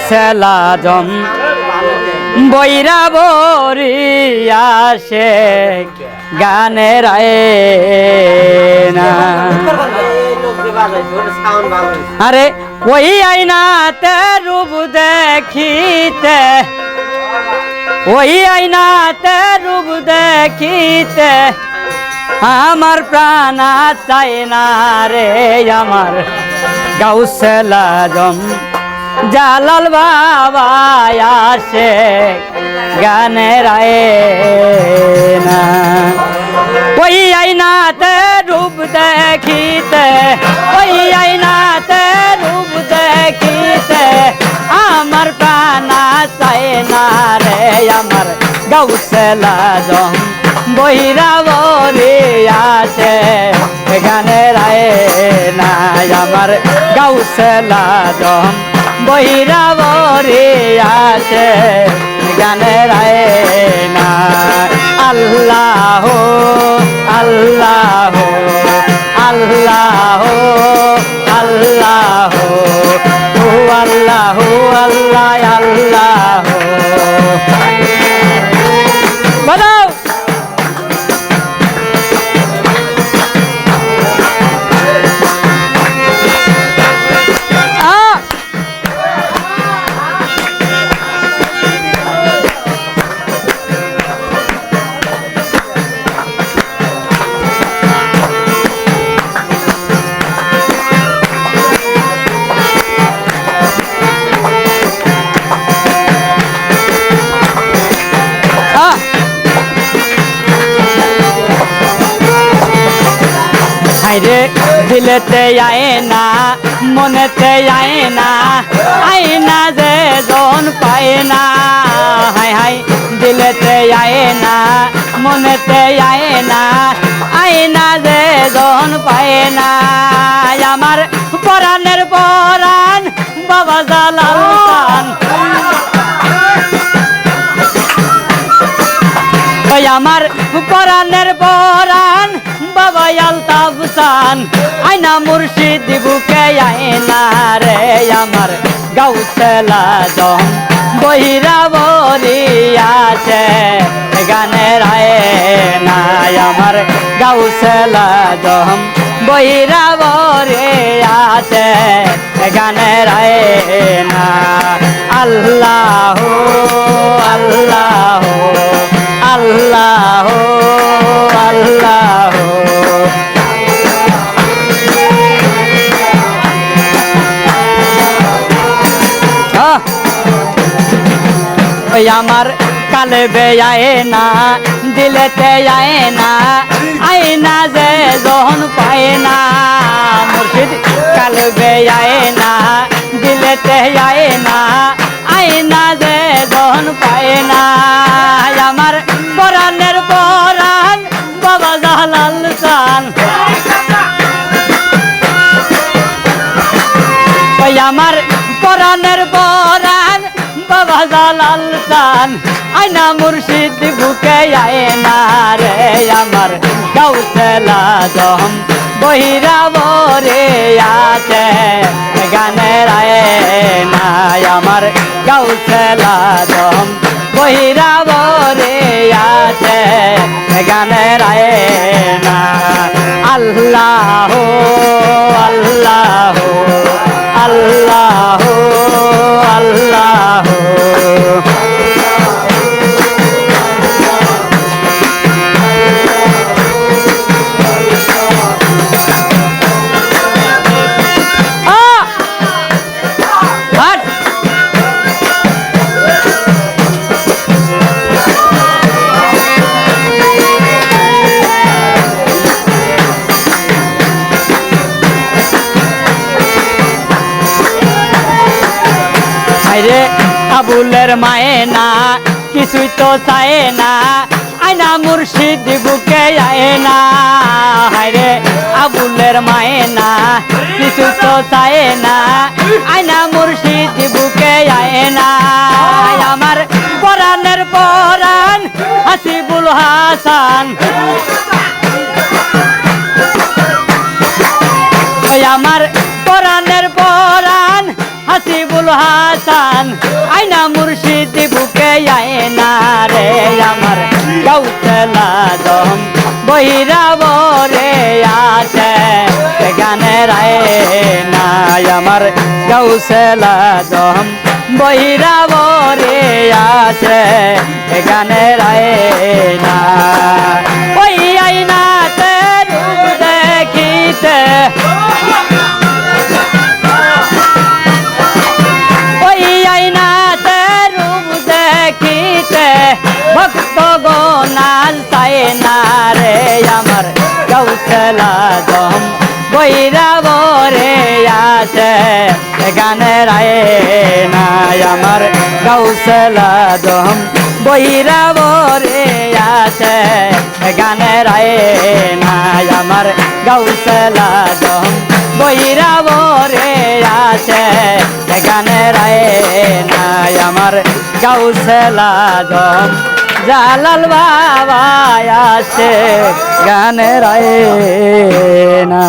গাউসেল আজম বৈরা বরিয়া শেখ গানের আয়না আরে ওই আয়নাতে রূপ দেখিতে ওই আয়নাতে রূপ দেখিতে আমার প্রাণ চাই না রে আমার গাউসেল আজম জালাল বাবা আসে গানের আয়না ওই আয়নাতে রূপ দেখিতে ওই আয়নাতে রূপ দেখিতে আমার প্রাণ চাই না রে আমার গাউসেল আজম বহিরা বরি আছে গানের আয়না আমার গাউসেল আজম বহিরা বরি আছে গানের আয়না আল্লাহ আল্লাহ আল্লাহ আল্লাহ আল্লাহ আল্লাহ আল্লাহ বাজাও রে দিলেতে আয়না মনেতে আয়না আয়না যে জন পায় না হাই হাই দিলেতে আয়না মনেতে আয়না আয়না যে জন পায় না আমার পরাণের পরাণ বাবা জালাল খান আমার পরাণের পরাণ বাবা আলতাফ খান আয়না মুর্শিদ বুকে আয়না রে আমার গাউসেল আজম বহিরা বরি আছে গানের আয়না আমার গাউসেল আজম বহিরা বরি আছে গানের আয়না আল্লাহ আল্লাহ আল্লাহ আল্লাহ আমার কালবে আয়না দিলেতে আয়না আয়না যে জন পায় না মুর্শিদ কালবে আয়না দিলেতে আয়না আয়না যে জন পায় না আমার পরাণের পরাণ বাবা জালাল খান আমার পরাণের পরাণ বাবা জালাল খান আয়না মুর্শিদ বুকে আয়না রে আমার গাউসেল আজম বহিরা বরে আছে গানের আয়না আমার গাউসেল আজম বহিরা বরে আছে গানের আয়না আল্লাহ আল্লাহ আল্লাহ আল্লাহ রে আবুলের মায়না কিছুই তো চায় না আয়না মুর্শিদ বুকে আয়না রে আবুলের মায়না কিছু তো চায় না আয়না মুর্শিদ বুকে আয়না আমার পরাণের পরাণ হাসিবুল হাসান আমার পরাণের পরাণ নাজিবুল হাসান আয়না মুর্শিদ বুকে আয়না রে আমার গাউসেলা দম বহিরাব রে আছে গানের আয়না আমার গাউসেলা দম বহিরাব রে আছে গানের আয়না ওই আয়নাতে রূপ দেখিতে ওই আয়নাতে রূপ দেখিতে ভক্ত গোনাল চায় না রে আমার গাউসেলা দম বৈরাব রে আছে গানের আয়না আমার গাউসেলা দম বৈরাব রে আছে গানের আয়না আমার গাউসেলা দম বৈরাব রে আছে গানের আয়না আমার গাউসেলা দম জালাল বাবা আছে গানের আয়না।